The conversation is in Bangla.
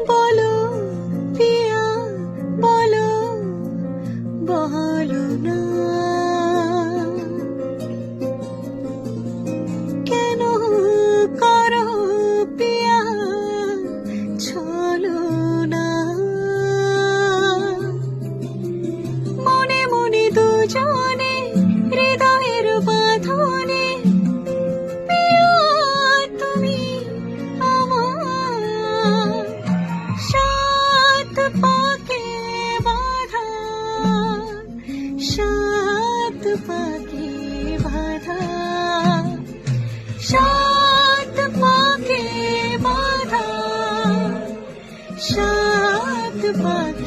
বলো পিয়া বলো, বলো না কেন করো পিয়া ছলো না। মনে মনে দুজনে হৃদয়ের বাঁধনে পিয়া তুমি আমার, সাত পাকে বাঁধা, সাত পাকে বাঁধা, সাত পাকে বাঁধা, সাত পাকে